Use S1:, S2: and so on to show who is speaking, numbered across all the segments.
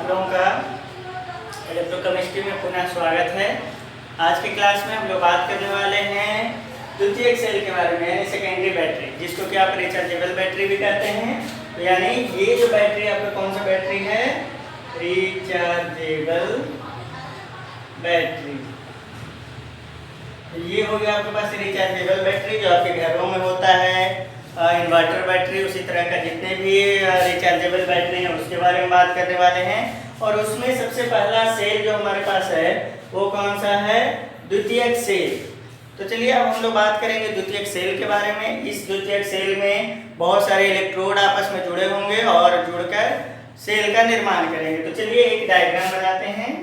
S1: लोगों का इलेक्ट्रोकेमिस्ट्री में पुनः स्वागत है। आज की क्लास में हम लोग बात करने वाले हैं द्वितीयक सेल के बारे में, यानी सेकेंडरी बैटरी, जिसको कि आप रिचार्जेबल बैटरी भी कहते हैं। तो यानी ये जो बैटरी आपका कौन सा बैटरी है? Rechargeable battery. ये हो गया आपके पास रिचार्जेबल बैटरी जो आपके घरों में होता है। इन्वर्टर बैटरी, उसी तरह का जितने भी रिचार्जेबल बैटरी हैं उसके बारे में बात करने वाले हैं। और उसमें सबसे पहला सेल जो हमारे पास है वो कौन सा है? द्वितीयक सेल। तो चलिए अब हम लोग बात करेंगे द्वितीयक सेल के बारे में। इस द्वितीयक सेल में बहुत सारे इलेक्ट्रोड आपस में जुड़े होंगे और जुड़कर सेल का निर्माण करेंगे। तो चलिए एक डायग्राम बनाते हैं।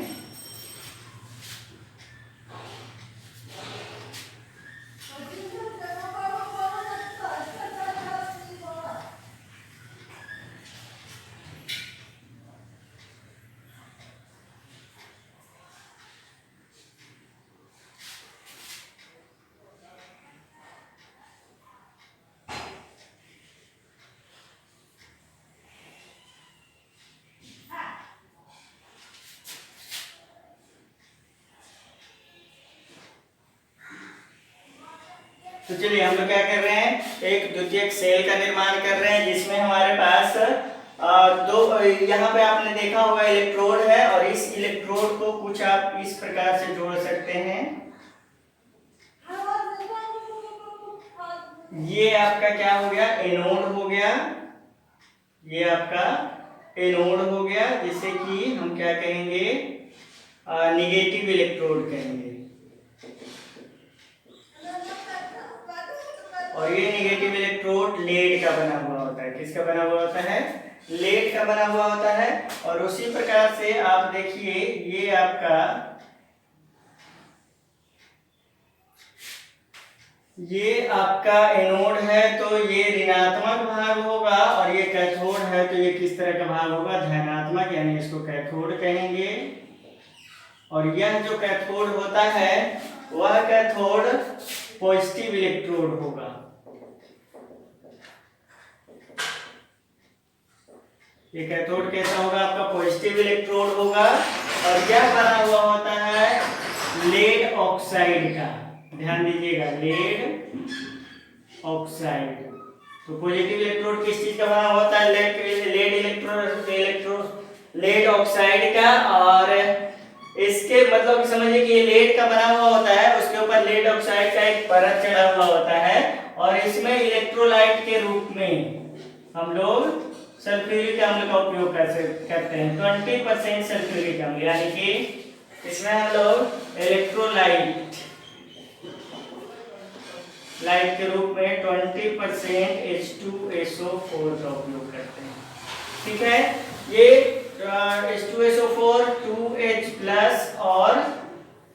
S1: तो चलिए हम लोग क्या कर रहे हैं, एक द्वितीयक सेल का निर्माण कर रहे हैं जिसमें हमारे पास दो, यहाँ पे आपने देखा होगा इलेक्ट्रोड है और इस इलेक्ट्रोड को कुछ आप इस प्रकार से जोड़ सकते हैं। ये आपका क्या हो गया? एनोड हो गया। ये आपका एनोड हो गया, जिसे कि हम क्या कहेंगे? निगेटिव इलेक्ट्रोड कहेंगे। और ये निगेटिव इलेक्ट्रोड लेड का बना हुआ होता है। किसका बना हुआ होता है? लेड का बना हुआ होता है। और उसी प्रकार से आप देखिए ये आपका एनोड है, तो ये ऋणात्मक भाग होगा और ये कैथोड है, तो ये किस तरह का भाग होगा? धनात्मक, यानी इसको कैथोड कहेंगे। और यह जो कैथोड होता है वह कैथोड पॉजिटिव इलेक्ट्रोड होगा। ये कैथोड कैसा होगा? आपका पॉजिटिव इलेक्ट्रोड होगा। और यह बना हुआ होता है लेड ऑक्साइड का। ध्यान दीजिएगा, लेड ऑक्साइड। तो पॉजिटिव इलेक्ट्रोड किस चीज का बना होता है? लेड ऑक्साइड का। और इसके मतलब समझिए कि ये लेड का बना हुआ होता है, उसके ऊपर लेड ऑक्साइड का एक परत चढ़ा हुआ होता है और इसमें इलेक्ट्रोलाइट के रूप में हम लोग सल्फ्यूरिक अम्ल का उपयोग करते हैं। 20% सल्फ्यूरिक अम्ल, यानी कि इसमें हम लोग इलेक्ट्रोलाइट के रूप में 20% H2SO4 का उपयोग करते हैं। ठीक है, ये H2SO4 2H प्लस और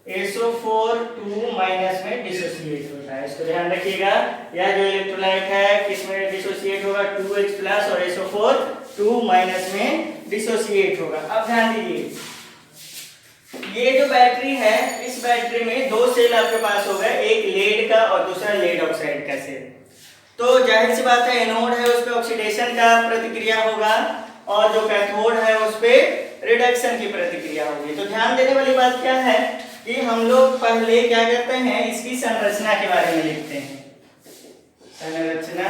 S1: SO4 2 माइनस में डिसोसिएट होता है। इसको ध्यान रखिएगा। यह जो इलेक्ट्रोलाइट है किसमें डिसोसिएट होगा? 2H प्लस और SO4 2 माइनस में डिसोसिएट होगा। अब ध्यान दीजिए, ये जो बैटरी है इस बैटरी में दो सेल आपके पास हो गए, एक लेड का और दूसरा लेड ऑक्साइड का सेल। तो जाहिर सी बात है एनोड है उस पे ऑक्सीडेशन का प्रतिक्रिया होगा और जो कैथोड है उस पे रिडक्शन की प्रतिक्रिया होगी। तो ध्यान देने वाली बात क्या है कि हम लोग पहले क्या करते हैं, इसकी संरचना के बारे में लिखते हैं। संरचना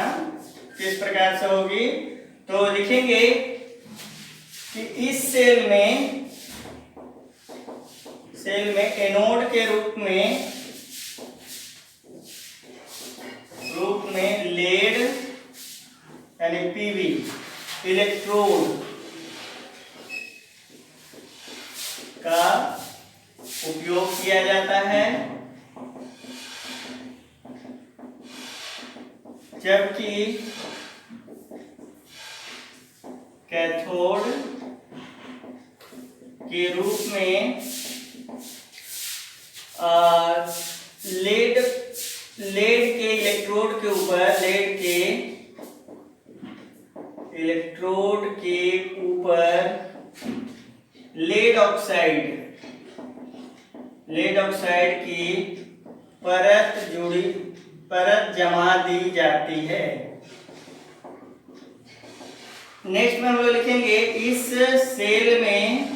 S1: किस प्रकार से होगी? तो लिखेंगे कि इस सेल में एनोड के रूप में लेड यानी पीवी इलेक्ट्रोड का उपयोग किया जाता है, जबकि कैथोड के रूप में लेड के इलेक्ट्रोड के ऊपर लेड ऑक्साइड की परत जमा दी जाती है। नेक्स्ट में हम लोग लिखेंगे इस सेल में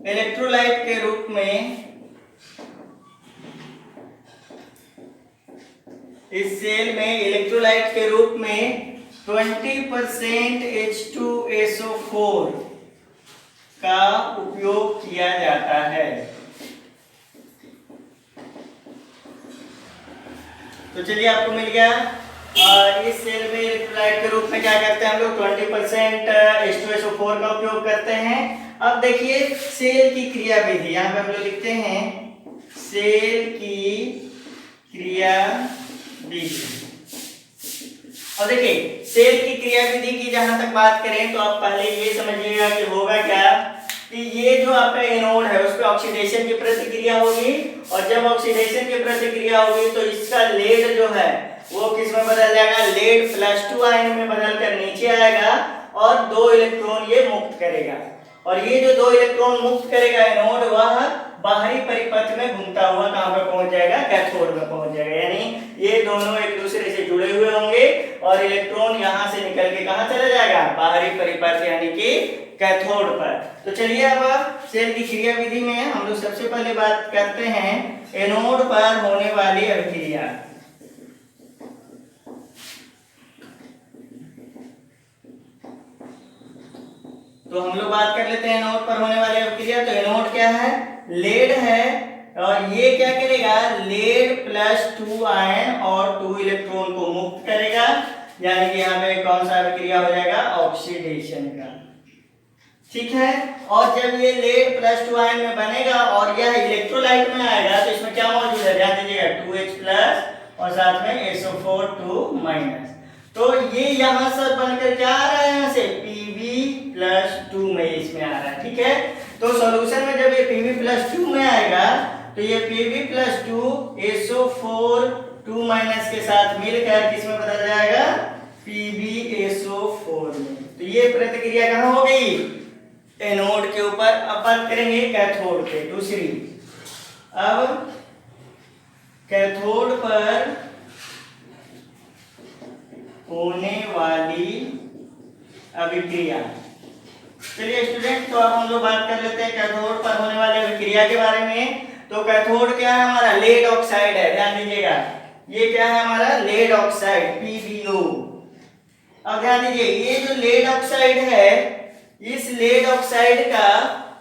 S1: इलेक्ट्रोलाइट के रूप में, इस सेल में इलेक्ट्रोलाइट के रूप में 20% H2SO4 का उपयोग किया जाता है। तो चलिए आपको मिल गया। इस सेल में इलेक्ट्रोलाइट के रूप में क्या करते हैं हम लोग 20% H2SO4 का उपयोग करते हैं। अब देखिए सेल की क्रिया विधि, यहाँ पे हम लोग लिखते हैं सेल की क्रिया विधि। और देखिए सेल की क्रिया विधि की जहां तक बात करें तो आप पहले ये समझिएगा कि होगा क्या कि ये जो आपका एनोड है उस पे ऑक्सीडेशन की प्रतिक्रिया होगी, और जब ऑक्सीडेशन की प्रतिक्रिया होगी तो इसका लेड जो है वो किस में बदल जाएगा, लेड +2 आयन में बदल कर नीचे आएगा और 2 इलेक्ट्रॉन ये मुक्त करेगा। और ये जो 2 इलेक्ट्रॉन मुक्त करेगा एनोड, वह बाहरी परिपथ में घूमता हुआ कहां पे पहुंच जाएगा, कैथोड में पहुंच जाएगा। यानी ये दोनों एक दूसरे से जुड़े हुए होंगे और इलेक्ट्रॉन यहां से निकल के कहां चला जाएगा, बाहरी परिपथ यानी कि कैथोड पर। तो चलिए अब सेल की क्रिया विधि में हम लोग सबसे पहले बात करते हैं एनोड पर होने वाली अभिक्रिया। तो हम लोग बात कर लेते हैं एनोड पर होने वाली अभिक्रिया। तो एनोड क्या है, लेड है, और ये क्या करेगा, लेड +2 आयन और 2 इलेक्ट्रॉन को मुक्त करेगा, यानी कि यहाँ पे कौन सा अभिक्रिया हो जाएगा, ऑक्सीडेशन का। ठीक है। और जब ये लेड +2 आयन में बनेगा और यह इलेक्ट्रोलाइट में आएगा तो इसमें क्या मौजूद है, ध्यान दीजिएगा 2H+ और साथ में SO4 2-। तो ये यहाँ से बनकर क्या आ रहा है, यहाँ से Pb+2 में इसमें आ रहा है। ठीक है। तो सॉल्यूशन में जब ये Pb+2 में आएगा तो ये Pb+2 SO4 2- के साथ मिलकर किस में बदल जाएगा, PbSO4 में। तो ये प्रतिक्रिया कहाँ हो गई, एनोड के ऊपर। अब बात करेंगे कैथोड पे दूसरी। अब कैथोड पर होने वाली अभिक्रिया। चलिए स्टूडेंट, तो अब हम लोग बात कर लेते हैं कैथोड पर होने वाली अभिक्रिया के बारे में। तो कैथोड क्या है हमारा, लेड ऑक्साइड है, ध्यान दीजिएगा ये क्या है हमारा, लेड ऑक्साइड PbO। अब ध्यान दीजिए ये जो लेड ऑक्साइड है, इस लेड ऑक्साइड का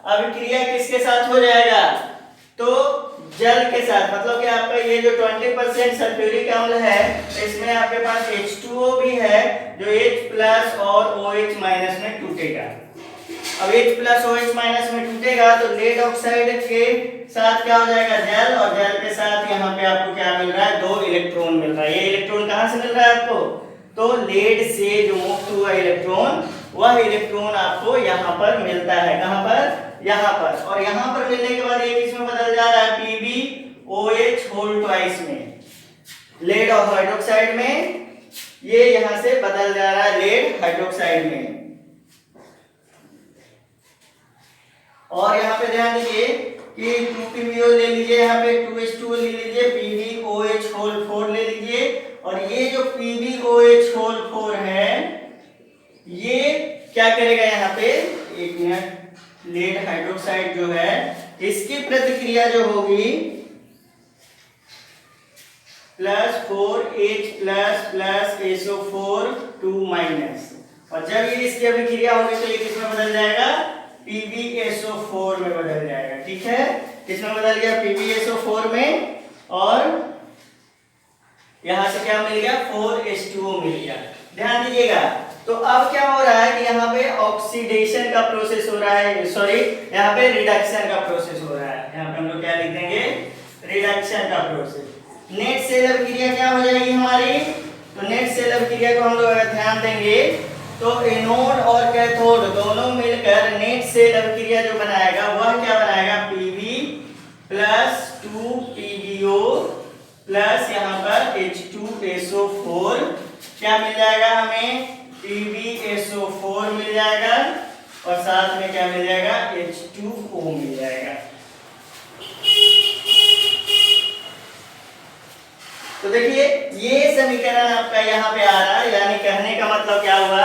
S1: अभिक्रिया किसके साथ हो जाएगा, तो जल के साथ। मतलब कि आपका ये जो 20% सल्फ्यूरिक अम्ल है इसमें आपके पास H2O भी है जो H+ और OH- में टूटेगा। अब H+OH- में टूटेगा तो लेड ऑक्साइड के साथ क्या हो जाएगा, जल, और जल के साथ यहाँ पे आपको क्या मिल रहा है, 2 इलेक्ट्रॉन मिल रहा है। ये इलेक्ट्रॉन कहाँ से मिल रहा है आपको, तो लेड से जो मुक्त हुआ इलेक्ट्रॉन, वह इलेक्ट्रॉन आपको यहाँ पर मिलता है। कहाँ पर, यहाँ पर। और यहाँ पर मिलने के बाद ये किसमें बदल जा रहा है, PbOH में, लेड और हाइड्रोक्साइड में। ये यहाँ से बदल जा रहा है लेड हाइड्रोक्साइड में। और यहाँ पे ध्यान दीजिए कि 2PbO ले लीजिए, यहाँ पे 2H2O ले लीजिए, PbOH ले लीजिए। और ये जो PbOH है ये क्या करेगा, यहाँ पे एक मिनट, लेड हाइड्रोक्साइड जो है इसकी प्रतिक्रिया जो होगी +4H+ SO4 2-। और जब ये इसकी अभिक्रिया होगी तो ये किसमें बदल जाएगा, PbSO4 में बदल जाएगा। ठीक है, किसमें बदल गया, PbSO4 में। और यहां से क्या मिल गया, 4H2O मिल गया। ध्यान दीजिएगा। तो अब क्या हो रहा है कि यहाँ पे ऑक्सीडेशन का प्रोसेस हो रहा है, सॉरी यहाँ पे रिडक्शन का प्रोसेस हो रहा है। यहाँ पे हम लोग क्या लिख देंगे, रिडक्शन का प्रोसेस। नेट सेल अभिक्रिया क्या हो जाएगी हमारी, तो नेट सेल अभिक्रिया को हम लोग अगर ध्यान देंगे तो एनोड और कैथोड दोनों मिलकर नेट सेल अभिक्रिया जो बनाएगा वह क्या बनाएगा, Pb+2PbO प्लस यहाँ पर H2SO4 क्या मिल जाएगा हमें, PbSO4 मिल जाएगा, और साथ में क्या मिल जाएगा, H2O मिल जाएगा। तो देखिए ये समीकरण आपका यहाँ पे आ रहा है, यानी कहने का मतलब क्या हुआ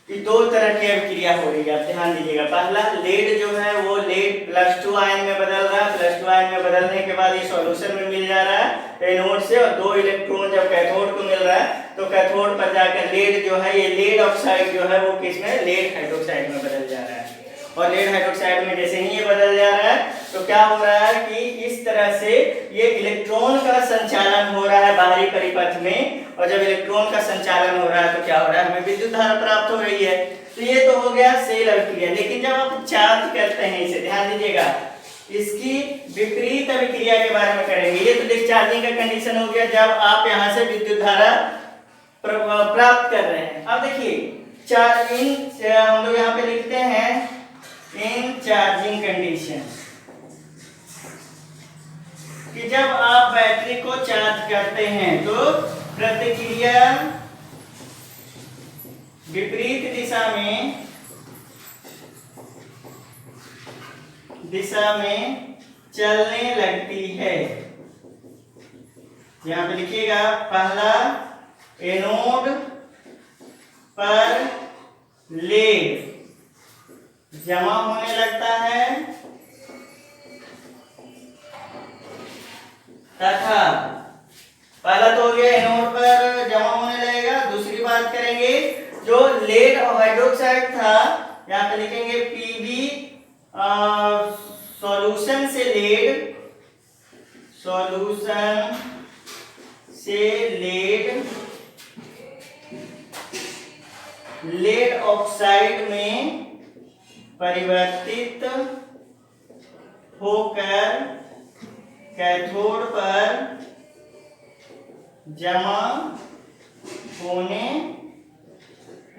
S1: कि दो तरह की अभिक्रिया हो रही है। आप ध्यान दीजिएगा, पहला लेड जो है वो लेड +2 आयन में बदल रहा है, +2 आयन में बदलने के बाद ये सॉल्यूशन में मिल जा रहा है एनोड से, और 2 इलेक्ट्रॉन जब कैथोड को मिल रहा है तो कैथोड पर जाकर लेड जो है, ये लेड ऑक्साइड जो है वो किस में, लेड हाइड्रोक्साइड में बदल जा रहा है। और लेड हाइड्रोक्साइड में जैसे ही ये बदल जा रहा है तो क्या हो रहा है कि इस तरह से ये इलेक्ट्रॉन का संचालन हो रहा है बाहरी परिपथ में, और जब इलेक्ट्रॉन का संचालन हो रहा है तो क्या हो रहा है, हमें विद्युत धारा प्राप्त हो रही है। तो ये तो हो गया सेल अभिक्रिया। लेकिन जब आप चार्ज करते हैं इसे, ध्यान दीजिएगा, इसकी विपरीत अभिक्रिया के बारे में करेंगे। ये तो डिस्चार्जिंग का कंडीशन हो गया जब आप यहाँ से विद्युत धारा प्राप्त कर रहे हैं। अब देखिए हम लोग यहाँ पे लिखते हैं इन चार्जिंग कंडीशन, कि जब आप बैटरी को चार्ज करते हैं तो प्रतिक्रिया विपरीत दिशा में चलने लगती है। यहां पे लिखिएगा, पहला एनोड पर लेड जमा होने लगता है तथा, पहला तो हो गया एनोड पर जमा होने लगेगा। दूसरी बात करेंगे, जो लेड हाइड्रोक्साइड था यहाँ पे लिखेंगे पीबी, सॉल्यूशन से लेड ऑक्साइड में परिवर्तित होकर कैथोड पर जमा होने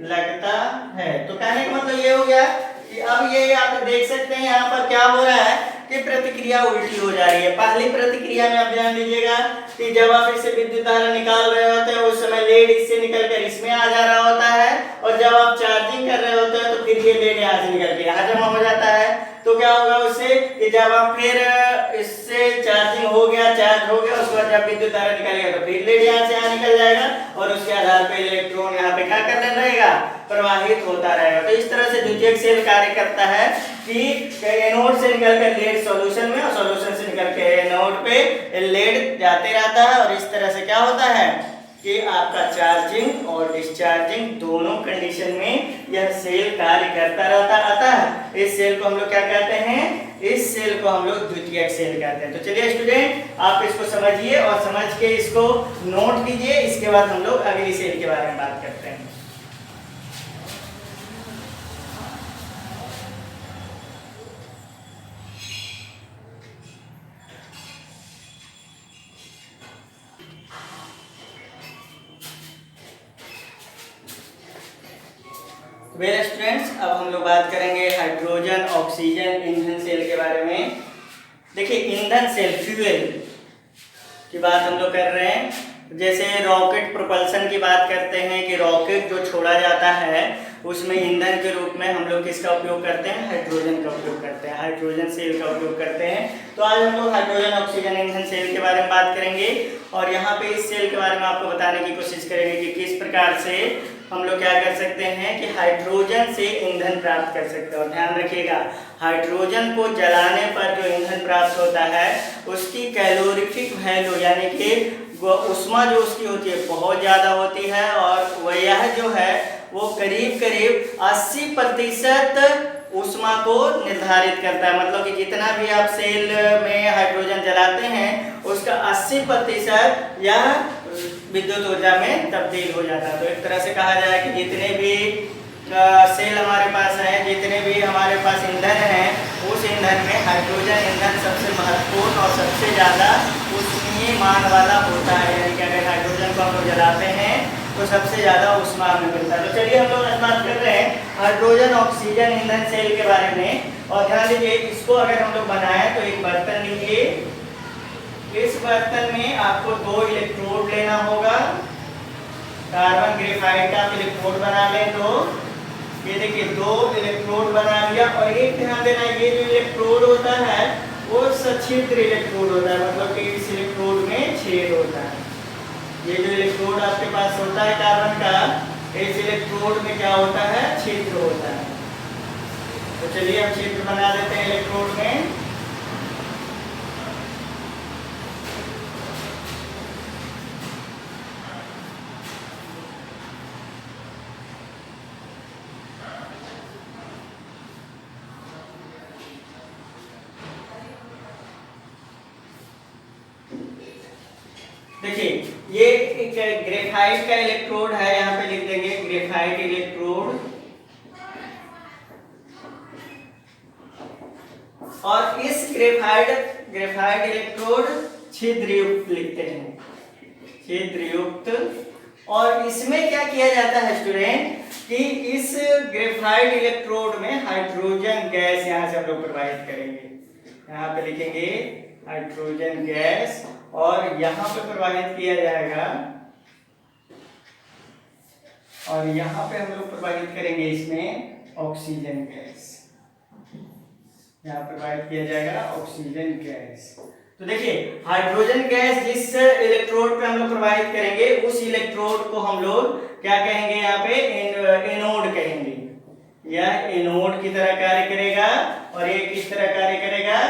S1: लगता है। तो कहने का मतलब ये हो गया कि अब ये आप देख सकते हैं यहाँ पर क्या हो रहा है कि प्रतिक्रिया उल्टी हो जा रही है। पहली प्रतिक्रिया में आप ध्यान दीजिएगा कि जब आप इसे विद्युत धारा निकाल रहे होते हैं उस समय लेड इससे निकलकर इसमें आ जा रहा होता है, और जब आप चार्जिंग कर रहे होते हैं तो फिर ये लेड यहाँ से निकल के यहाँ जमा हो जाता है। तो क्या होगा उससे कि जब आप फिर इससे चार्जिंग हो गया, चार्ज हो गया, उसके बाद जब विद्युत धारा निकलेगा तो फिर लेड यहाँ से यहाँ निकल जाएगा, और उसके आधार पर इलेक्ट्रॉन यहाँ पे क्या करने रहेगा, प्रवाहित होता रहेगा। तो इस तरह से द्वितीयक सेल कार्य करता है कि एनोड से निकलकर लेड सॉल्यूशन में, और सॉल्यूशन से निकलकर एनोड पे लेड जाते रहता है, और इस तरह से क्या होता है कि आपका चार्जिंग और डिस्चार्जिंग दोनों कंडीशन में यह सेल कार्य करता रहता है। अतः इस सेल को हम लोग क्या कहते हैं, इस सेल को हम लोग द्वितीयक सेल कहते हैं। तो चलिए स्टूडेंट, आप इसको समझिए और समझ के इसको नोट कीजिए। इसके बाद हम लोग अगली सेल के बारे में बात करते हैं। वेल स्टूडेंट्स, अब हम लोग बात करेंगे हाइड्रोजन ऑक्सीजन ईंधन सेल के बारे में। देखिए ईंधन सेल, फ्यूल की बात हम लोग कर रहे हैं। जैसे रॉकेट प्रोपल्शन की बात करते हैं कि रॉकेट जो छोड़ा जाता है उसमें ईंधन के रूप में हम लोग किसका उपयोग करते हैं, हाइड्रोजन का उपयोग करते हैं, हाइड्रोजन सेल का उपयोग करते हैं। तो आज हम लोग हाइड्रोजन ऑक्सीजन ईंधन सेल के बारे में बात करेंगे, और यहाँ पे इस सेल के बारे में आपको बताने की कोशिश करेंगे कि किस प्रकार से हम लोग क्या कर सकते हैं कि हाइड्रोजन से ईंधन प्राप्त कर सकते हैं। और ध्यान रखिएगा, हाइड्रोजन को जलाने पर जो ईंधन प्राप्त होता है उसकी कैलोरीफिक वैल्यू यानी कि ऊष्मा जो उसकी होती है बहुत ज़्यादा होती है, और वह यह जो है वो करीब करीब 80% ऊष्मा को निर्धारित करता है। मतलब कि जितना भी आप सेल में हाइड्रोजन जलाते हैं उसका 80% यह विद्युत ऊर्जा में तब्दील हो जाता है। तो एक तरह से कहा जाए कि जितने भी सेल हमारे पास हैं, जितने भी हमारे पास ईंधन हैं, उस ईंधन में हाइड्रोजन ईंधन सबसे महत्वपूर्ण और सबसे ज़्यादा ऊष्मीय मान वाला होता है। यानी कि अगर हाइड्रोजन को हम लोग जलाते हैं तो सबसे ज़्यादा ऊष्मा हमें मिलता है। तो चलिए हम लोग आज बात कर रहे हैं हाइड्रोजन ऑक्सीजन ईंधन सेल के बारे में। और ध्यान दीजिए, इसको अगर हम लोग बनाएं तो एक बर्तन लीजिए, इस बर्तन में आपको 2 इलेक्ट्रोड लेना होगा। कार्बन ग्रेफाइट का इलेक्ट्रोड बना लें तो ये देखिए 2 इलेक्ट्रोड बना लिया। और एक ध्यान देना, ये जो इलेक्ट्रोड होता है वो सच्छिद्र इलेक्ट्रोड होता है, मतलब कि इस इलेक्ट्रोड में छेद होता है। आपके पास होता है कार्बन का, इस इलेक्ट्रोड में क्या होता है, छिद्र होता है। तो चलिए हम छिद्र बना देते हैं इलेक्ट्रोड में। देखिए ये एक ग्रेफाइट का इलेक्ट्रोड है, यहाँ पे लिख देंगे ग्रेफाइट इलेक्ट्रोड, और इस ग्रेफाइट इलेक्ट्रोड छिद्रयुक्त लिखते हैं, छिद्रयुक्त। और इसमें क्या किया जाता है स्टूडेंट कि इस ग्रेफाइट इलेक्ट्रोड में हाइड्रोजन गैस यहाँ से हम लोग प्रवाहित करेंगे, यहाँ पे लिखेंगे हाइड्रोजन गैस, और यहाँ पे प्रवाहित किया जाएगा, और यहाँ पे हम लोग प्रवाहित करेंगे इसमें ऑक्सीजन गैस, यहाँ प्रवाहित किया जाएगा ऑक्सीजन गैस। तो देखिए हाइड्रोजन गैस जिस इलेक्ट्रोड पे हम लोग प्रवाहित करेंगे उस इलेक्ट्रोड को हम लोग क्या कहेंगे, यहाँ पे एनोड कहेंगे। यह एनोड की तरह कार्य करेगा, और ये किस तरह कार्य करेगा,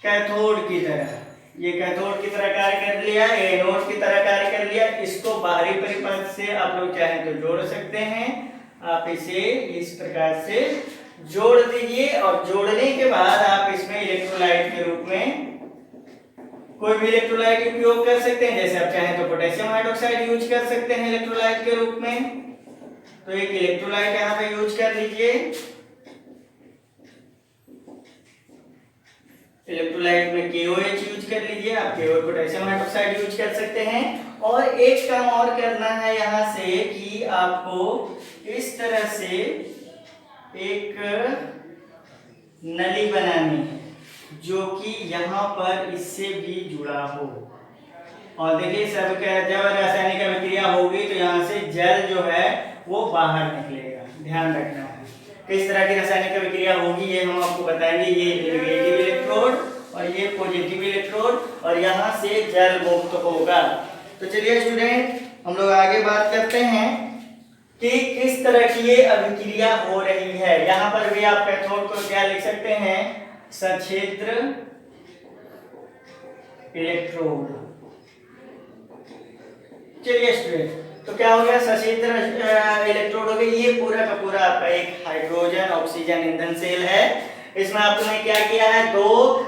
S1: कैथोड की तरह। ये कैथोड की तरह कार्य कर लिया, एनोड की तरह कार्य कर लिया। इसको बाहरी परिपथ से आप लोग चाहें तो जोड़ सकते हैं, आप इसे इस प्रकार से जोड़ दीजिए, और जोड़ने के बाद आप इसमें इलेक्ट्रोलाइट के रूप में कोई भी इलेक्ट्रोलाइट उपयोग कर सकते हैं। जैसे आप चाहें तो पोटेशियम हाइड्रोक्साइड यूज कर सकते हैं इलेक्ट्रोलाइट के रूप में। तो एक इलेक्ट्रोलाइट यहाँ पे यूज कर लीजिए, इलेक्ट्रोलाइट में KOH यूज कर लीजिए, आप KOH पोटेशियम हाइड्रोक्साइड यूज कर सकते हैं। और एक काम और करना है यहाँ से कि आपको इस तरह से एक नली बनानी है जो कि यहाँ पर इससे भी जुड़ा हो। और देखिए सब जब रासायनिक अभिक्रिया होगी तो यहाँ से जल जो है वो बाहर निकलेगा, ध्यान रखना है। किस तरह की रासायनिक अभिक्रिया होगी ये हम आपको बताएंगे। ये नेगेटिव इलेक्ट्रोड और ये पॉजिटिव इलेक्ट्रोड, और यहाँ से जल मुक्त होगा। तो चलिए स्टूडेंट हम लोग आगे बात करते हैं कि किस तरह की ये अभिक्रिया हो रही है। यहाँ पर भी आप कैथोड को क्या लिख सकते हैं, सछिद्र इलेक्ट्रोड। चलिए स्टूडेंट तो क्या हो गया, सछिद्र इलेक्ट्रोड हो गई। ये पूरा का पूरा आपका एक हाइड्रोजन ऑक्सीजन ईंधन सेल है। इसमें आपने क्या किया है, दो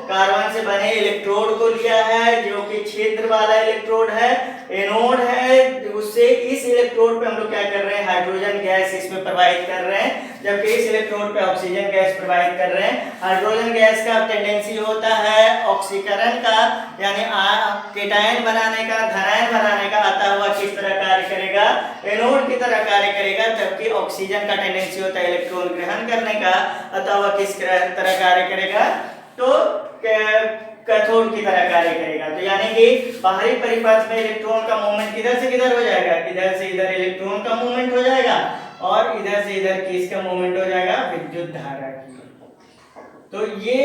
S1: कार्बन से बने इलेक्ट्रोड को लिया है जो कि छिद्र वाला इलेक्ट्रोड है, एनोड है। उससे इस इलेक्ट्रोड पे हम लोग क्या कर रहे हैं, हाइड्रोजन गैस इसमें प्रवाहित कर रहे हैं, जबकि इस इलेक्ट्रोड पे ऑक्सीजन गैस प्रवाहित कर रहे हैं। हाइड्रोजन गैस का टेंडेंसी होता है ऑक्सीकरण का, यानी केटायन बनाने का, धनायन बनाने का। अतः वह किस तरह कार्य करेगा, एनोड की तरह कार्य करेगा, जबकि ऑक्सीजन का टेंडेंसी होता है इलेक्ट्रॉन ग्रहण करने का। अतः वह किस तरह कार्य करेगा, तो कैथोड की तरह कार्य करेगा। तो यानी कि बाहरी परिपथ में इलेक्ट्रॉन का मूवमेंट किधर से किधर हो जाएगा, इधर से इधर इलेक्ट्रॉन का मूवमेंट हो जाएगा, और इधर से इधर किसका मूवमेंट हो जाएगा, विद्युत धारा की। तो ये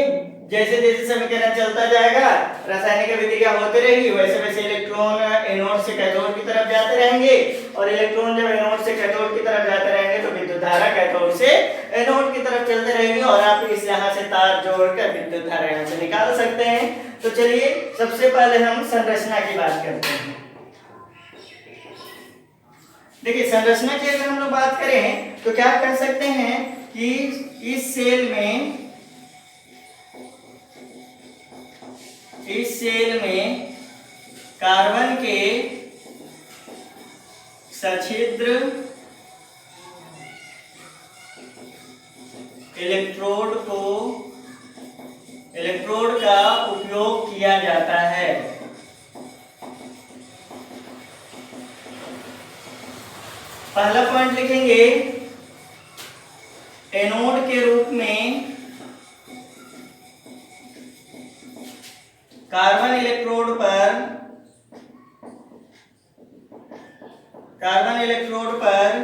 S1: जैसे जैसे समीकरण चलता जाएगा, रासायनिक अभिक्रिया होते रहेगी, वैसे वैसे इलेक्ट्रॉन एनोड से कैथोड की तरफ जाते रहेंगे, और इलेक्ट्रॉन जब एनोड से कैथोड की तरफ जाते रहेंगे तो विद्युत धारा कैथोड से एनोड की तरफ चलते रहेगी, और आप इस यहाँ से तार जोड़कर विद्युत धारा यहाँ से निकाल सकते हैं। तो चलिए सबसे पहले हम संरचना की बात करते हैं। देखिए संरचना की अगर हम लोग बात करें तो क्या कर सकते हैं कि इस सेल में कार्बन के सछिद्र इलेक्ट्रोड का उपयोग किया जाता है। पहला पॉइंट लिखेंगे, एनोड के रूप में कार्बन इलेक्ट्रोड पर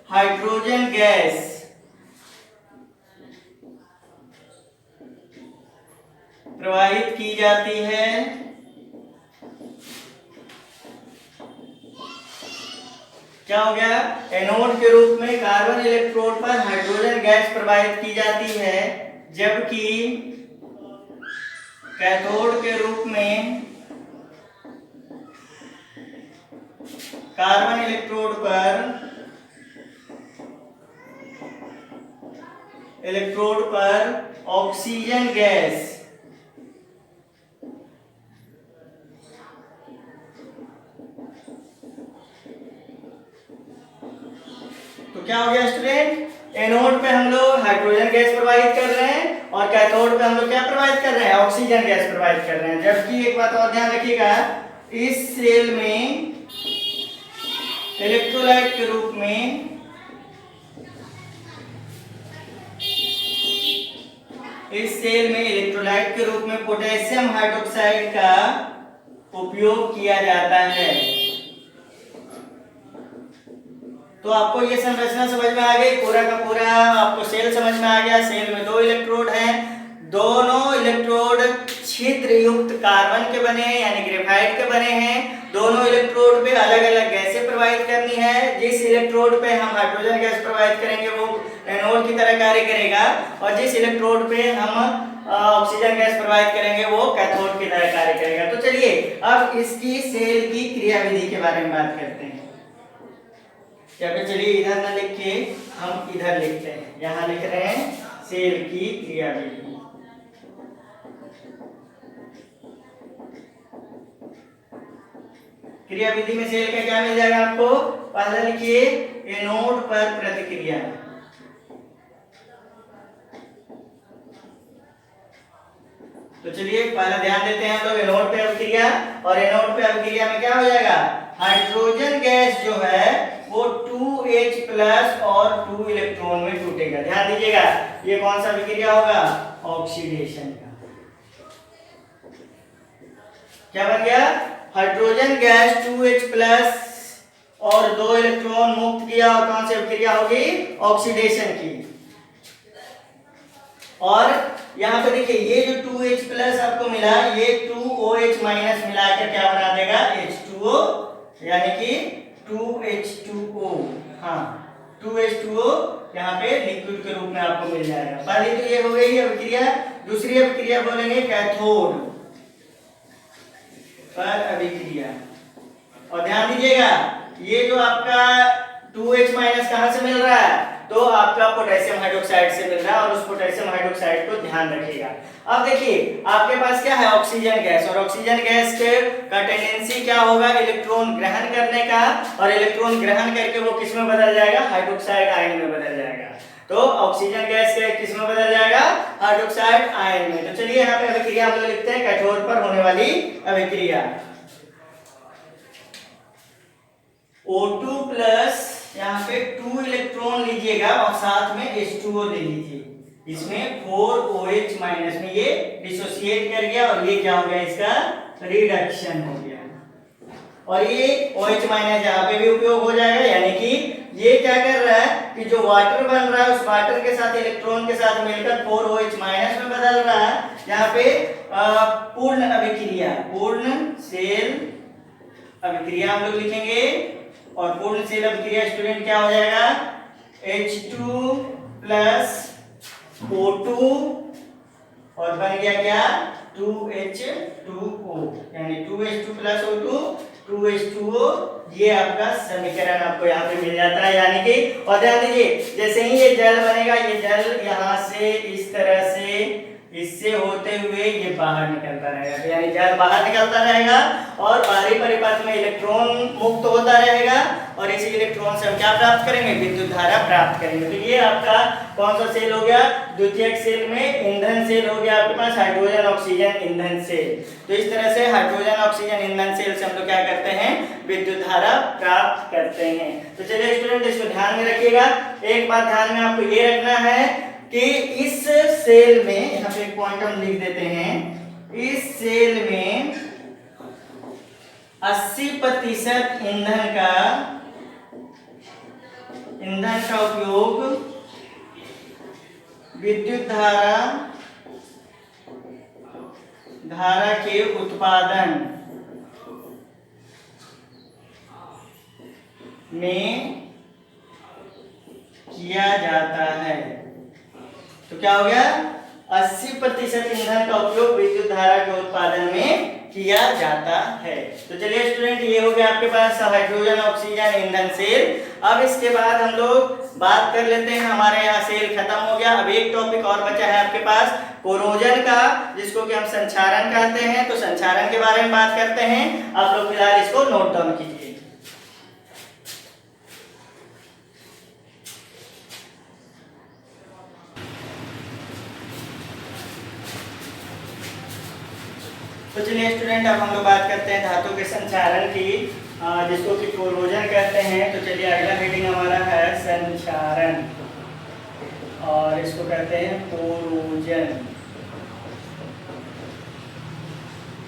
S1: हाइड्रोजन गैस प्रवाहित की जाती है, क्या हो गया, एनोड के रूप में कार्बन इलेक्ट्रोड पर हाइड्रोजन गैस प्रवाहित की जाती है, जबकि कैथोड के रूप में कार्बन इलेक्ट्रोड पर ऑक्सीजन गैस तो क्या हो गया स्टूडेंट, एनोड पे हम लोग हाइड्रोजन गैस प्रवाहित कर रहे हैं और कैथोड पे हम लोग क्या प्रवाहित कर रहे हैं, ऑक्सीजन गैस प्रवाहित कर रहे हैं। जबकि एक बात और ध्यान रखिएगा, इस सेल में इलेक्ट्रोलाइट के रूप में पोटेशियम हाइड्रोक्साइड का उपयोग किया जाता है। तो आपको ये संरचना समझ में आ गई, पूरा का पूरा आपको सेल समझ में आ गया। सेल में 2 इलेक्ट्रोड हैं, दोनों इलेक्ट्रोड छिद्र युक्त कार्बन के बने हैं यानी ग्रेफाइट के बने हैं। दोनों इलेक्ट्रोड पे अलग अलग गैसें प्रवाहित करनी है। जिस इलेक्ट्रोड पे हम हाइड्रोजन गैस प्रवाहित करेंगे वो एनोड की तरह कार्य करेगा, और जिस इलेक्ट्रोड पे हम ऑक्सीजन गैस प्रवाहित करेंगे वो कैथोड की तरह कार्य करेगा। तो चलिए अब इसकी सेल की क्रियाविधि के बारे में बात करते हैं। या फिर चलिए इधर ना लिख के हम इधर लिखते हैं, यहाँ लिख रहे हैं सेल की क्रियाविधि। क्रियाविधि में सेल का क्या मिल जाएगा आपको, पहला लिखिए एनोड पर प्रतिक्रिया। तो चलिए पहला ध्यान देते हैं हम लोग एनोड पे अभिक्रिया, और एनोड पे अभिक्रिया में क्या हो जाएगा, हाइड्रोजन गैस जो है वो 2H+ और 2 इलेक्ट्रॉन में टूटेगा। ध्यान दीजिएगा ये कौन सा अभिक्रिया होगा, ऑक्सीडेशन का। क्या बन गया, हाइड्रोजन गैस 2H+ और 2 इलेक्ट्रॉन मुक्त किया, और कौन सी अभिक्रिया होगी, ऑक्सीडेशन की। और यहाँ पे देखिए ये जो 2H+ आपको मिला, ये 2OH- मिलाकर क्या बना देगा, H2O, यानी कि 2H2O। हाँ 2H2O यहाँ पे लिक्विड के रूप में आपको मिल जाएगा। पहली तो ये हो गई अभिक्रिया। दूसरी अभिक्रिया बोलेंगे कैथोड पर अभिक्रिया। और ध्यान दीजिएगा ये जो आपका 2H- कहां से मिल रहा है, तो आपका पोटेशियम हाइड्रोक्साइड से मिल रहा है, और उस पोटेशियम हाइड्रोक्साइड को ध्यान रखिएगा। अब देखिए आपके पास क्या है, ऑक्सीजन गैस, और ऑक्सीजन गैस का टेंडेंसी क्या होगा, इलेक्ट्रॉन ग्रहण करने का, और इलेक्ट्रॉन ग्रहण करके वो किस में बदल जाएगा, हाइड्रोक्साइड आयन में बदल जाएगा। तो ऑक्सीजन गैस के किस में बदल जाएगा, हाइड्रोक्साइड आयन में। तो चलिए यहाँ पे अभिक्रिया हम लोग लिखते हैं, कैथोड पर होने वाली अभिक्रिया। O2+ यहाँ पे 2 इलेक्ट्रॉन लीजिएगा और साथ में H2O ले लीजिए। इसमें 4OH- में ये डिसोसिएट कर गया, और ये क्या हो गया, इसका रिडक्शन हो गया। और ये OH- यहाँ पे भी उपयोग हो जाएगा, यानी कि ये क्या कर रहा है कि जो वाटर बन रहा है उस वाटर के साथ इलेक्ट्रॉन के साथ मिलकर 4OH- में बदल रहा है। यहाँ पे पूर्ण अभिक्रिया, पूर्ण सेल अभिक्रिया हम लोग लिखेंगे, और पूर्ण सेल अभिक्रिया स्टूडेंट क्या हो जाएगा, H2+ O2 और बन गया क्या, 2H2O, यानी 2H2+ O2 2H2O। ये आपका समीकरण आपको यहाँ पे मिल जाता है, यानी कि, और ध्यान दीजिए जैसे ही ये जल बनेगा, ये जल यहाँ से इस तरह से इससे होते हुए ये बाहर निकलता रहेगा, यानी जल बाहर निकलता रहेगा और बाहरी परिपथ में इलेक्ट्रॉन मुक्त होता रहेगा, और इसी इलेक्ट्रॉन से हम क्या प्राप्त करेंगे, विद्युत धारा प्राप्त करेंगे। तो ये आपका कौन सा सेल हो गया, द्वितीयक सेल में ईंधन सेल हो गया आपके पास, हाइड्रोजन ऑक्सीजन ईंधन सेल। तो इस तरह से हाइड्रोजन ऑक्सीजन ईंधन सेल से हम लोग क्या करते हैं, विद्युत धारा प्राप्त करते हैं। तो चलिए स्टूडेंट इसको ध्यान में रखिएगा। एक बात ध्यान में आपको ये रखना है कि इस सेल में, यहाँ पे एक पॉइंट हम लिख देते हैं, इस सेल में 80% ईंधन का उपयोग विद्युत धारा के उत्पादन में किया जाता है। तो क्या हो गया, 80% ईंधन का उपयोग विद्युत धारा के उत्पादन में किया जाता है। तो चलिए स्टूडेंट, ये हो गया आपके पास हाइड्रोजन, ऑक्सीजन, ईंधन सेल। अब इसके बाद हम लोग बात कर लेते हैं, हमारे यहाँ सेल खत्म हो गया। अब एक टॉपिक और बचा है आपके पास कोरोजन का, जिसको कि हम संक्षारण कहते हैं। तो संक्षारण के बारे में बात करते हैं। आप लोग फिलहाल इसको नोट डाउन कीजिए। तो चलिए स्टूडेंट, अब हम लोग बात करते हैं धातु के संक्षारण की, जिसको कि कोरोजन कहते हैं। तो चलिए अगला हेडिंग हमारा है संक्षारण, और इसको कहते हैं कोरोजन।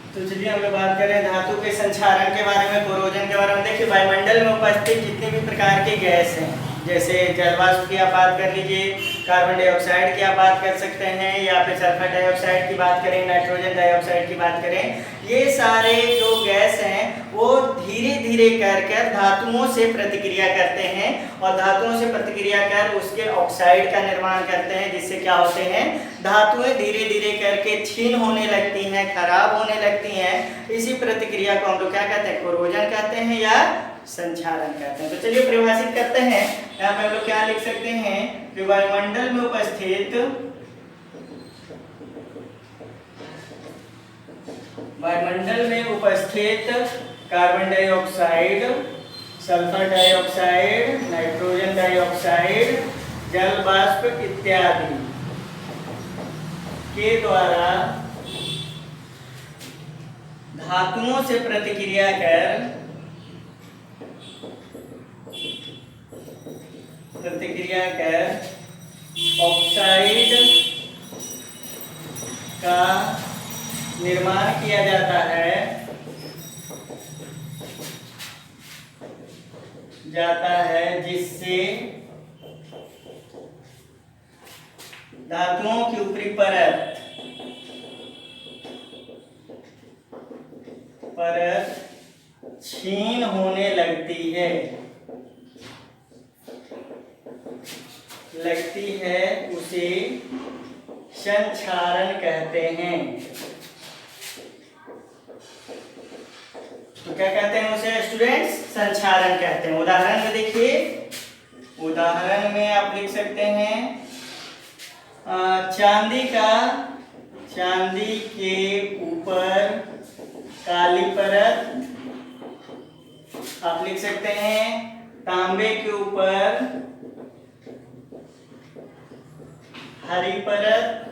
S1: तो चलिए हम लोग बात करें धातु के संक्षारण के बारे में, कोरोजन के बारे में। देखिए, वायुमंडल में उपस्थित जितने भी प्रकार के गैस हैं, जैसे जलवाष्प की आप बात कर लीजिए, कार्बन डाइऑक्साइड की आप बात कर सकते हैं, या फिर सल्फर डाइऑक्साइड की बात करें, नाइट्रोजन डाइऑक्साइड की बात करें, ये सारे जो गैस हैं वो धीरे धीरे कर धातुओं से प्रतिक्रिया करते हैं, और धातुओं से प्रतिक्रिया कर उसके ऑक्साइड का निर्माण करते हैं, जिससे क्या होते हैं, धातुएं धीरे धीरे करके क्षीण होने लगती हैं, खराब होने लगती हैं। इसी प्रतिक्रिया को हम लोग क्या कहते हैं, कोरोजन कहते हैं या संक्षारण कहते हैं। तो चलिए परिभाषित करते हैं। यहाँ पे हम लोग क्या लिख सकते हैं कि वायुमंडल में उपस्थित carbon dioxide, sulphur dioxide, nitrogen dioxide, जल वाष्प इत्यादि के द्वारा धातुओं से प्रतिक्रिया कर ऑक्साइड का निर्माण किया जाता है, जिससे धातुओं की ऊपरी परत क्षीण होने लगती है, उसे संक्षारण कहते हैं। तो क्या कहते हैं उसे स्टूडेंट्स, संक्षारण कहते हैं। उदाहरण में देखिए, उदाहरण में आप लिख सकते हैं चांदी के ऊपर काली परत, आप लिख सकते हैं तांबे के ऊपर हरी परत,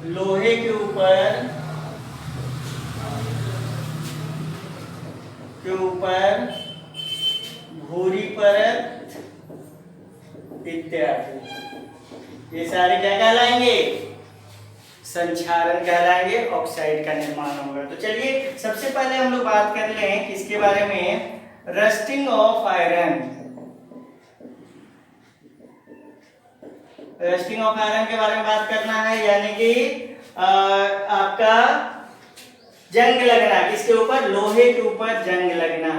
S1: लोहे के ऊपर भूरी परत इत्यादि। ये सारे क्या कहलाएंगे, संक्षारण कहलाएंगे, ऑक्साइड का निर्माण होगा। तो चलिए सबसे पहले हम लोग बात कर लें किसके बारे में, rusting of iron. Rusting of iron के बारे में बात करना है, यानी कि आपका जंग लगना, किसके ऊपर, लोहे के ऊपर जंग लगना।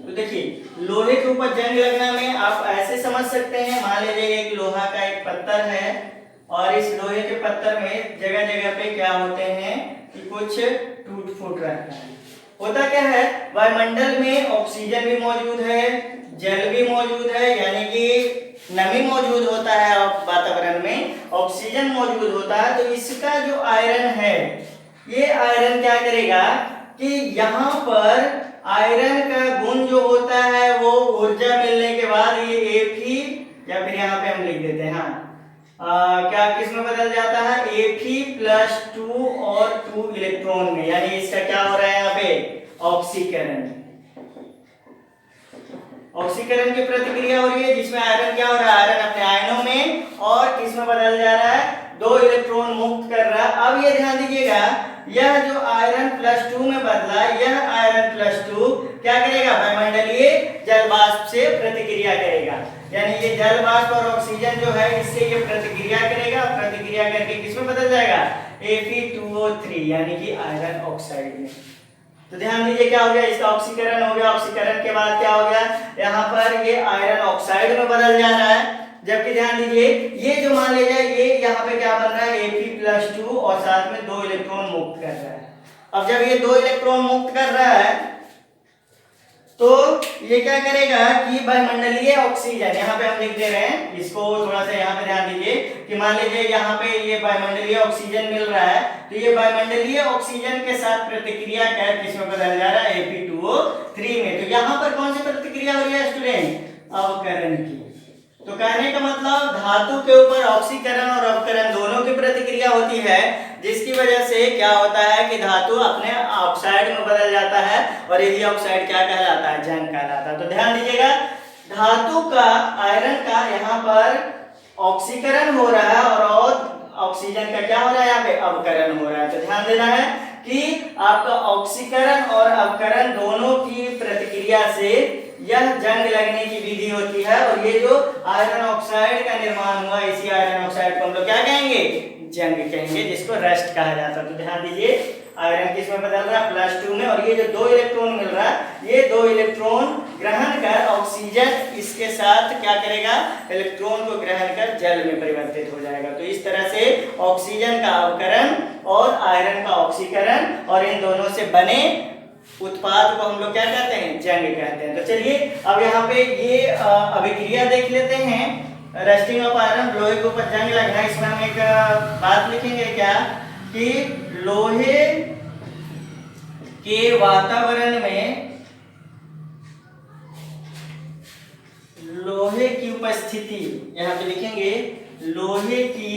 S1: तो देखिए, लोहे के ऊपर जंग लगना में आप ऐसे समझ सकते हैं, मान लीजिए एक लोहा का एक पत्थर है, और इस लोहे के पत्थर में जगह जगह पे क्या होते हैं कि कुछ टूट फूट रहता है। होता क्या है, वायुमंडल में ऑक्सीजन भी मौजूद है, जल भी मौजूद है, यानी कि नमी मौजूद होता है वातावरण में, ऑक्सीजन मौजूद होता है। तो इसका जो आयरन है, ये आयरन क्या करेगा कि यहाँ पर आयरन का गुण जो होता है वो ऊर्जा मिलने के बाद ये Fe, या फिर यहाँ पे हम लिख देते हैं क्या किस में बदल जाता है, Fe+2 और 2 इलेक्ट्रॉन में, यानी इसका क्या हो रहा है यहाँ पे, ऑक्सीकरण। ऑक्सीकरण की प्रतिक्रिया हो रही है, जिसमें आयरन क्या हो रहा है, आयरन अपने आयनों में और किस में बदल जा रहा है, 2 इलेक्ट्रॉन मुक्त कर रहा है। अब ये ध्यान दीजिएगा, यह जो आयरन +2 में बदला, यह आयरन +2 क्या करेगा, वायुमंडलीय जल वाष्प से प्रतिक्रिया करेगा, यानी ये जल वाष्प और ऑक्सीजन जो है इससे ये प्रतिक्रिया करेगा, प्रतिक्रिया करके किसमें बदल जाएगा, Fe2O3 यानी कि आयरन ऑक्साइड में। तो ध्यान दीजिए क्या हो गया, इसका ऑक्सीकरण हो गया, ऑक्सीकरण के बाद क्या हो गया, यहाँ पर ये आयरन ऑक्साइड में बदल जा रहा है। जबकि ध्यान दीजिए ये जो मान लीजिए ये यहाँ पे क्या बन रहा है Fe+2 और साथ में 2 इलेक्ट्रॉन मुक्त कर रहा है। अब जब ये 2 इलेक्ट्रॉन मुक्त कर रहा है तो ये क्या करेगा कि वायुमंडलीय ऑक्सीजन, यहाँ पे हम लिख दे रहे हैं इसको, थोड़ा सा यहाँ पे ध्यान दीजिए कि मान लीजिए यहाँ पे ये वायुमंडलीय ऑक्सीजन मिल रहा है, तो ये वायुमंडलीय ऑक्सीजन के साथ प्रतिक्रिया कर किसमें बदल जा रहा है Fe2O3 में। तो यहाँ पर कौन सी प्रतिक्रिया हो रही है स्टूडेंट, अवकरण की। तो कहने का मतलब धातु के ऊपर ऑक्सीकरण और अवकरण दोनों की प्रतिक्रिया होती है, जिसकी वजह से क्या होता है कि धातु अपने ऑक्साइड में बदल जाता है और यही ऑक्साइड क्या कहलाता है, जंग कहलाता है। तो ध्यान दीजिएगा धातु का, आयरन का यहाँ पर ऑक्सीकरण हो रहा है और ऑक्सीजन का क्या हो रहा है, यहाँ पे अवकरण हो रहा है। तो ध्यान देना है कि आपका ऑक्सीकरण और अवकरण दोनों की प्रतिक्रिया से यह जंग लगने की विधि होती है, और ये जो आयरन ऑक्साइड का निर्माण हुआ, इसी आयरन ऑक्साइड को हम लोग क्या कहेंगे, जंग कहेंगे, जिसको रस्ट कहा जाता है। तो ध्यान दीजिए आयरन किसमें बदल रहा है, +2 में, और ये जो 2 इलेक्ट्रॉन मिल रहा है, ये 2 इलेक्ट्रॉन ग्रहण कर ऑक्सीजन इसके साथ क्या करेगा, इलेक्ट्रॉन को ग्रहण कर जल में परिवर्तित हो जाएगा। तो इस तरह से ऑक्सीजन का अवकरण और आयरन का ऑक्सीकरण और इन दोनों से बने उत्पाद को हम लोग क्या कहते हैं, जंग कहते हैं। तो चलिए अब यहाँ पे ये अभिक्रिया देख लेते हैं, रस्टिंग ऑफ आयरन, लोहे के ऊपर जंग लगना। इसमें हम एक बात लिखेंगे क्या कि लोहे के वातावरण में लोहे की उपस्थिति, यहाँ पे लिखेंगे लोहे की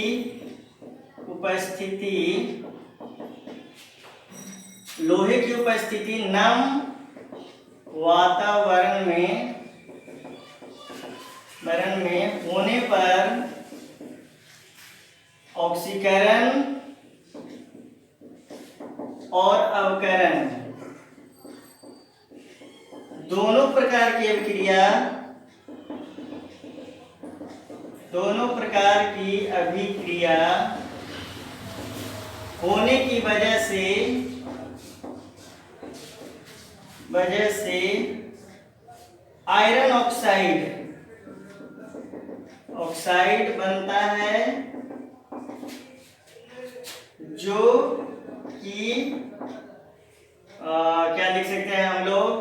S1: उपस्थिति, लोहे की उपस्थिति नम वातावरण में होने पर ऑक्सीकरण और अवकरण दोनों प्रकार की अभिक्रिया होने की वजह से आयरन ऑक्साइड बनता है, जो कि क्या लिख सकते हैं हम लोग,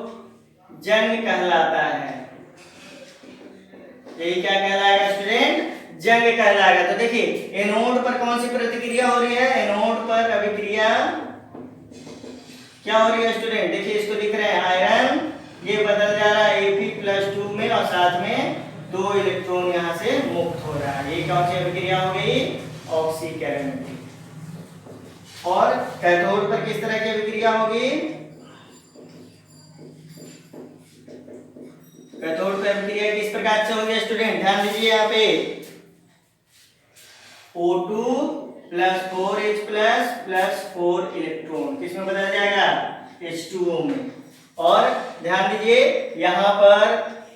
S1: जंग कहलाता है। यही क्या कहलाएगा स्टूडेंट, जंग कहलाएगा। तो देखिए एनोड पर कौन सी प्रतिक्रिया हो रही है, एनोड पर अभिक्रिया क्या हो रही है स्टूडेंट, देखिए इसको लिख रहे हैं आयरन, ये बदल जा रहा है Fe+2 में और साथ में 2 इलेक्ट्रॉन यहाँ से मुक्त हो रहा है। ये कौन सी अभिक्रिया हो गई, ऑक्सीकरण की। और कैथोड पर किस तरह की अभिक्रिया होगी, कैथोड पर अभिक्रिया किस प्रकार से होगी स्टूडेंट, ध्यान दीजिए यहाँ पे O2 + 4H + 4 इलेक्ट्रॉन किसमें बदल जाएगा, H2O में। और ध्यान दीजिए यहाँ पर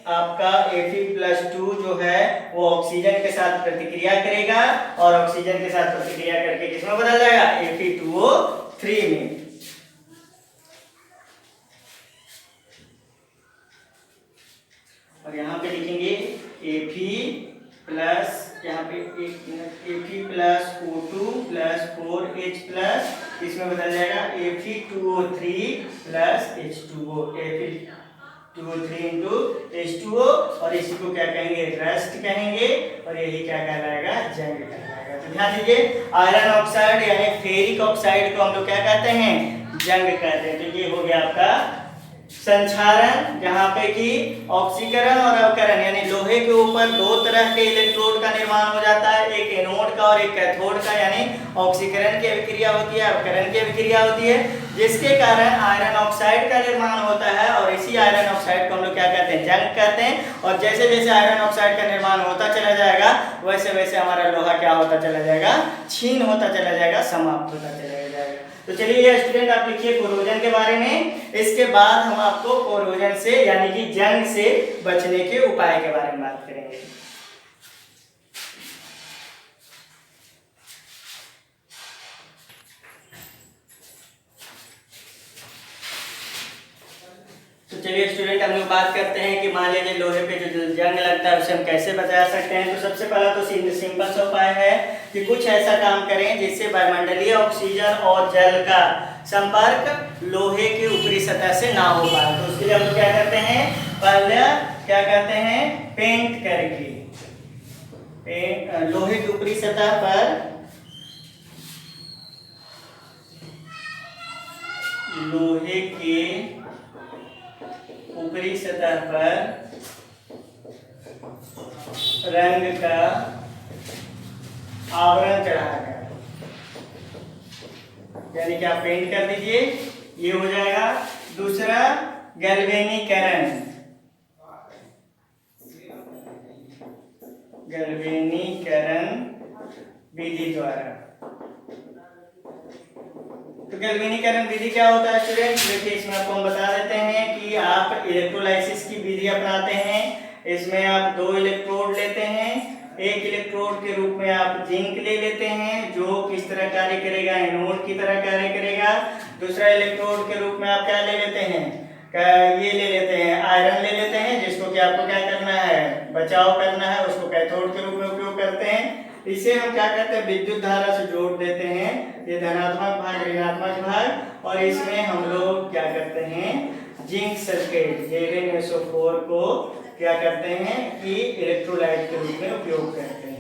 S1: आपका Fe+2 जो है वो ऑक्सीजन के साथ प्रतिक्रिया करेगा और ऑक्सीजन के साथ प्रतिक्रिया करके किसमें बदल जाएगा, Fe2O3 में। और यहाँ पे लिखेंगे Fe+ यहाँ पे Fe+O2 + 4H+, इसमें बदल जाएगा Fe2O3 + H2O, Fe2O3 × H2O, और इसी को क्या कहेंगे, रस्ट कहेंगे, और यही क्या कहलाएगा, जंग कहलाएगा। तो ध्यान दीजिए आयरन ऑक्साइड यानी फेरिक ऑक्साइड को हम लोग क्या कहते हैं, जंग कहते हैं। तो ये हो गया आपका संक्षारण, जहाँ पे कि ऑक्सीकरण और अवकरण यानी लोहे के ऊपर 2 तरह के इलेक्ट्रोड का निर्माण हो जाता है, एक एनोड का और एक कैथोड का, यानी ऑक्सीकरण की अभिक्रिया होती है, अवकरण की अभिक्रिया होती है, जिसके कारण आयरन ऑक्साइड का निर्माण होता है। और इसी आयरन ऑक्साइड को हम लोग क्या कहते हैं, जंग कहते हैं। और जैसे जैसे आयरन ऑक्साइड का निर्माण होता चला जाएगा, वैसे वैसे हमारा लोहा क्या होता चला जाएगा, क्षीण होता चला जाएगा, समाप्त होता चला जाएगा। तो चलिए ये स्टूडेंट आप लिखिए कोरोजन के बारे में। इसके बाद हम आपको कोरोजन से यानी कि जंग से बचने के उपाय के बारे में बात करेंगे। चलिए स्टूडेंट, हम लोग बात करते हैं कि मान लीजिए लोहे पे जो जंग लगता है उसे हम कैसे बचा सकते हैं। तो सबसे पहला तो सिंपल सा उपाय है कि कुछ ऐसा काम करें जिससे वायुमंडलीय ऑक्सीजन और जल का संपर्क लोहे की ऊपरी सतह से ना हो पाए। तो उसके लिए हम लोग क्या करते हैं, पहले क्या करते हैं, पेंट करके लोहे की ऊपरी सतह पर लोहे के ऊपरी सतह पर रंग का आवरण चढ़ाया गया, यानी कि आप पेंट कर दीजिए, ये हो जाएगा। दूसरा गैल्वेनीकरण, गैल्वेनीकरण विधि द्वारा। तो गैल्वेनीकरण विधि क्या होता है स्टूडेंट? देखिए इसमें आपको हम बता देते हैं कि आप इलेक्ट्रोलाइसिस की विधि अपनाते हैं। इसमें आप 2 इलेक्ट्रोड लेते हैं, एक इलेक्ट्रोड के रूप में आप जिंक ले लेते हैं जो किस तरह कार्य करेगा, एनोड की तरह कार्य करेगा। दूसरा इलेक्ट्रोड के रूप में आप क्या ले लेते हैं, ये ले लेते हैं आयरन ले लेते हैं, जिसको कि आपको क्या करना है, बचाव करना है, उसको कैथोड के रूप में उपयोग करते हैं। इसे हम क्या करते हैं, विद्युत धारा से जोड़ देते हैं, ये धनात्मक भाग ऋणात्मक भाग, और इसमें हम लोग क्या करते हैं, जिंक सल्फेट Zn-SO4 को क्या करते हैं कि इलेक्ट्रोलाइट के रूप में उपयोग करते हैं।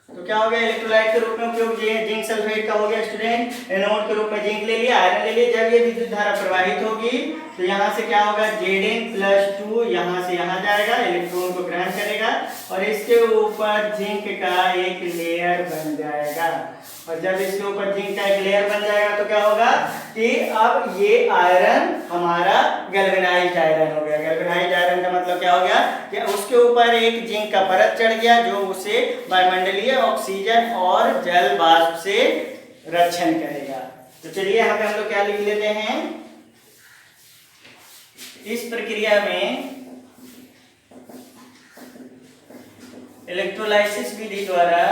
S1: तो क्या हो गया, इलेक्ट्रोलाइट के रूप में उपयोग जिंक सल्फेट का हो गया स्टूडेंट। एनोड के रूप में जिंक ले लिया, आयरन ले लिया। जब ये विद्युत धारा प्रवाहित होगी तो यहाँ से क्या होगा, Zn+2 यहाँ से यहाँ जाएगा, इलेक्ट्रॉन को ग्रहण करेगा और इसके ऊपर जिंक का एक लेयर बन जाएगा। और जब इसके ऊपर जिंक का एक लेयर बन जाएगा तो क्या होगा कि अब ये आयरन हमारा गैल्वेनाइज्ड आयरन हो गया। गैल्वेनाइज्ड आयरन का मतलब क्या हो गया कि उसके ऊपर एक जिंक का परत चढ़ गया जो उसे वायुमंडलीय ऑक्सीजन और जल वाष्प से रक्षण करेगा। तो चलिए हम लोग क्या लिख लेते हैं, इस प्रक्रिया में इलेक्ट्रोलाइसिस विधि द्वारा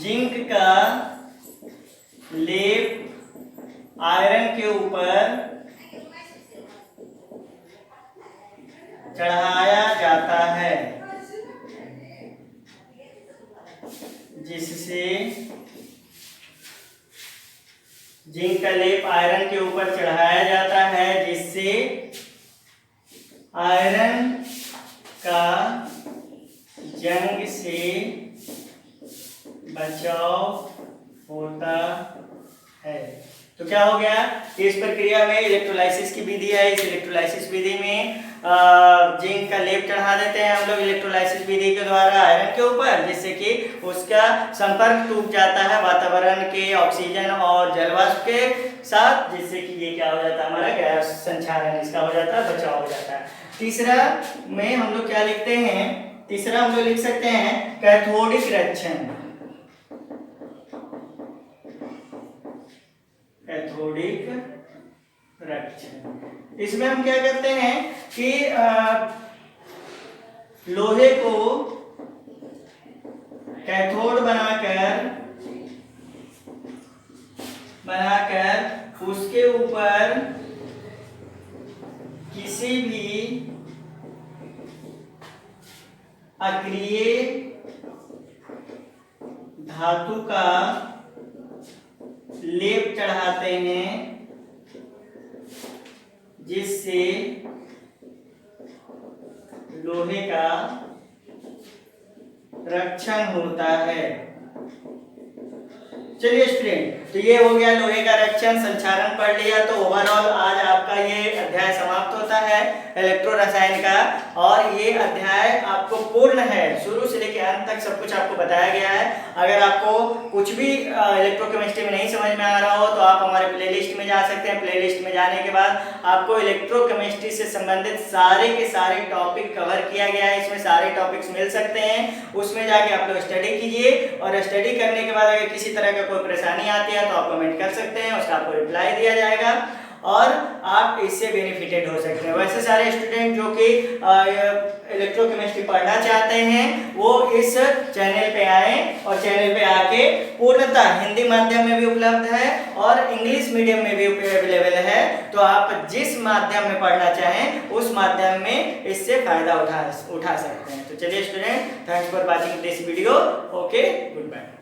S1: जिंक का लेप आयरन के ऊपर चढ़ाया जाता है, जिससे जिंक का लेप आयरन के ऊपर चढ़ाया जाता है जिससे आयरन का जंग से बचाव होता है। तो क्या हो गया, इस प्रक्रिया में इलेक्ट्रोलाइसिस की विधि है। इस इलेक्ट्रोलाइसिस विधि में जिंक का लेप चढ़ा देते हैं हम लोग इलेक्ट्रोलाइसिस विधि के द्वारा आयरन के ऊपर, जिससे कि उसका संपर्क टूट जाता है वातावरण के ऑक्सीजन और जलवाष्प के साथ, जिससे कि ये क्या हो जाता है, हमारा गैस संचालन इसका हो जाता है, बचाव हो जाता है। तीसरा में हम लोग क्या लिखते हैं, तीसरा हम लोग लिख सकते हैं कैथोडिक रक्षण। कैथोडिक रक्षण, इसमें हम क्या करते हैं कि लोहे को कैथोड बनाकर उसके ऊपर किसी भी अक्रिय धातु का लेप चढ़ाते हैं, जिससे लोहे का रक्षण होता है। चलिए स्टूडेंट, तो ये हो गया लोहे का रक्षण, संचारण पढ़ लिया। तो ओवरऑल आज आपका ये अध्याय समाप्त होता है इलेक्ट्रो रसायन का, और ये अध्याय आपको पूर्ण है, शुरू से लेकर अंत तक सब कुछ आपको बताया गया है। अगर आपको कुछ भी इलेक्ट्रोकेमिस्ट्री में नहीं समझ में आ रहा हो तो आप हमारे प्लेलिस्ट में जा सकते हैं। प्लेलिस्ट में जाने के बाद आपको इलेक्ट्रोकेमिस्ट्री से संबंधित सारे के सारे टॉपिक कवर किया गया है, इसमें सारे टॉपिक्स मिल सकते हैं। उसमें जाके आप लोग स्टडी कीजिए, और स्टडी करने के बाद अगर किसी तरह का कोई परेशानी आती है तो आप कमेंट कर सकते हैं, उसका आपको रिप्लाई दिया जाएगा। और आप इससे बेनिफिटेड हो सकते हैं। वैसे सारे स्टूडेंट जो कि इलेक्ट्रोकेमिस्ट्री पढ़ना चाहते हैं वो इस चैनल पे आए और चैनल पे आके पूर्णतः हिंदी माध्यम में भी उपलब्ध है और इंग्लिश मीडियम में भी अवेलेबल है। तो आप जिस माध्यम में पढ़ना चाहें उस माध्यम में इससे फायदा उठा सकते हैं। तो चलिए student, thanks for watching this video. Okay, good bye.